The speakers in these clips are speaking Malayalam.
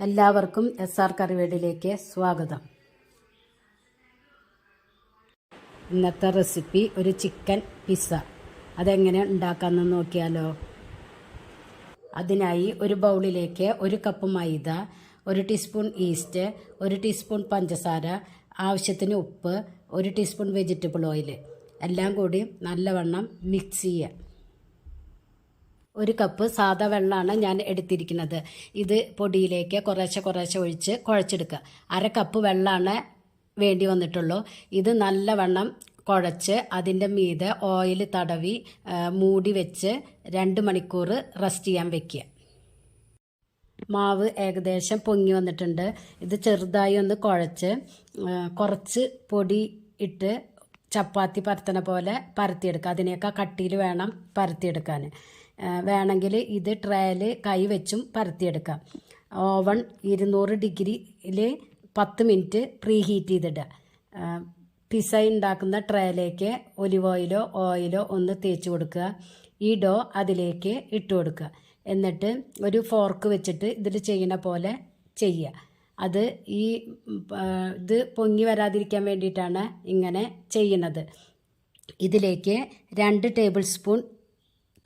എല്ലാവർക്കും SR കറിവേടിലേക്ക് സ്വാഗതം. ഇന്നത്തെ റെസിപ്പി ഒരു ചിക്കൻ പിസ്സ. അതെങ്ങനെ ഉണ്ടാക്കാമെന്ന് നോക്കിയാലോ. അതിനായി ഒരു ബൗളിലേക്ക് 1 കപ്പ് മൈദ, 1 ടീസ്പൂൺ ഈസ്റ്റ്, 1 ടീസ്പൂൺ പഞ്ചസാര, ആവശ്യത്തിന് ഉപ്പ്, 1 ടീസ്പൂൺ വെജിറ്റബിൾ ഓയിൽ എല്ലാം കൂടി നല്ലവണ്ണം മിക്സ് ചെയ്യുക. 1 കപ്പ് സാദാ വെള്ളമാണ് ഞാൻ എടുത്തിരിക്കുന്നത്. ഇത് പൊടിയിലേക്ക് കുറേശ്ശെ ഒഴിച്ച് കുഴച്ചെടുക്കുക. 1/2 കപ്പ് വെള്ളമാണ് വേണ്ടി വന്നിട്ടുള്ളൂ. ഇത് നല്ലവണ്ണം കുഴച്ച് അതിൻ്റെ മീതെ ഓയിൽ തടവി മൂടി വെച്ച് 2 മണിക്കൂർ റെസ്റ്റ് ചെയ്യാൻ വെക്കുക. മാവ് ഏകദേശം പൊങ്ങി വന്നിട്ടുണ്ട്. ഇത് ചെറുതായി ഒന്ന് കുഴച്ച് കുറച്ച് പൊടി ഇട്ട് ചപ്പാത്തി പരത്തണ പോലെ പരത്തിയെടുക്കുക. അതിനേക്കാൾ കട്ടിയിൽ വേണം പരത്തിയെടുക്കാൻ. വേണമെങ്കിൽ ഇത് ട്രേയിൽ കൈ വെച്ചും പരത്തിയെടുക്കാം. ഓവൺ 200 ഡിഗ്രിയിൽ 10 മിനിറ്റ് പ്രീ ഹീറ്റ് ചെയ്തിടുക. പിസ്സ ഉണ്ടാക്കുന്ന ട്രേയിലേക്ക് ഒലിവ് ഓയിലോ ഒന്ന് തേച്ച് കൊടുക്കുക. ഈ ഡോ അതിലേക്ക് ഇട്ട് കൊടുക്കുക. എന്നിട്ട് ഒരു ഫോർക്ക് വെച്ചിട്ട് ഇതിൽ ചെയ്യുന്ന പോലെ ചെയ്യുക. അത് ഇത് പൊങ്ങി വരാതിരിക്കാൻ വേണ്ടിയിട്ടാണ് ഇങ്ങനെ ചെയ്യുന്നത്. ഇതിലേക്ക് 2 ടേബിൾ സ്പൂൺ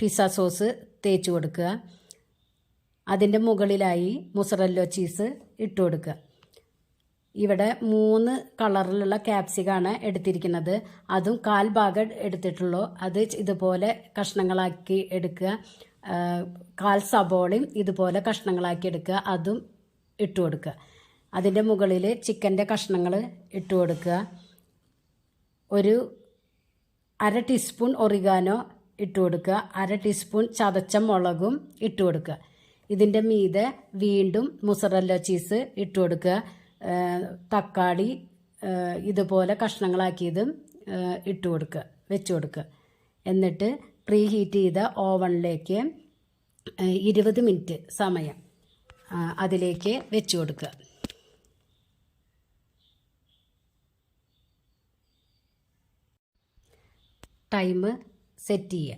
പിസ്സ സോസ് തേച്ച് കൊടുക്കുക. അതിൻ്റെ മുകളിലായി മൊസറല്ല ചീസ് ഇട്ട് കൊടുക്കുക. ഇവിടെ 3 കളറിലുള്ള ക്യാപ്സിക്കാണ് എടുത്തിരിക്കുന്നത്. അതും 1/4 ഭാഗം എടുത്തിട്ടുള്ളൂ. അത് ഇതുപോലെ കഷ്ണങ്ങളാക്കി എടുക്കുക. 1/4 സബോളയും ഇതുപോലെ കഷ്ണങ്ങളാക്കി എടുക്കുക. അതും ഇട്ട് കൊടുക്കുക. അതിൻ്റെ മുകളിൽ ചിക്കൻ്റെ കഷ്ണങ്ങൾ ഇട്ട് കൊടുക്കുക. ഒരു 1/2 ടീസ്പൂൺ ഒറിഗാനോ ഇട്ട് കൊടുക്കുക. 1/2 ടീസ്പൂൺ ചതച്ച മുളകും ഇട്ട് കൊടുക്കുക. ഇതിൻ്റെ മീതെ വീണ്ടും മൊസറല്ല ചീസ് ഇട്ട് കൊടുക്കുക. തക്കാളി ഇതുപോലെ കഷ്ണങ്ങളാക്കിയതും ഇട്ട് കൊടുക്കുക, വെച്ച് കൊടുക്കുക. എന്നിട്ട് പ്രീ ഹീറ്റ് ചെയ്ത ഓവണിലേക്ക് 20 മിനിറ്റ് സമയം അതിലേക്ക് വെച്ച് കൊടുക്കുക. ടൈം സെറ്റ് ചെയ്യുക.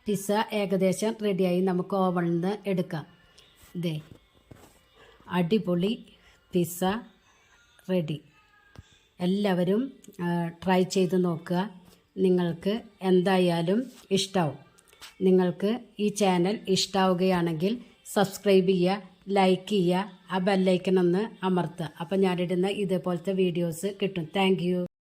പിസ്സ ഏകദേശം റെഡിയായി. നമുക്ക് ഓവണിൽ നിന്ന് എടുക്കാം. ഇതേ അടിപൊളി പിസ്സ റെഡി. എല്ലാവരും ട്രൈ ചെയ്ത് നോക്കുക. നിങ്ങൾക്ക് എന്തായാലും ഇഷ്ടാവും. നിങ്ങൾക്ക് ഈ ചാനൽ ഇഷ്ടാവുകയാണെങ്കിൽ സബ്സ്ക്രൈബ് ചെയ്യുക, ലൈക്ക് ചെയ്യുക, ആ ബെല്ലൈക്കൺ ഒന്ന് അമർത്തുക. അപ്പം ഞാനിടുന്ന ഇതേപോലത്തെ വീഡിയോസ് കിട്ടും. Thank you.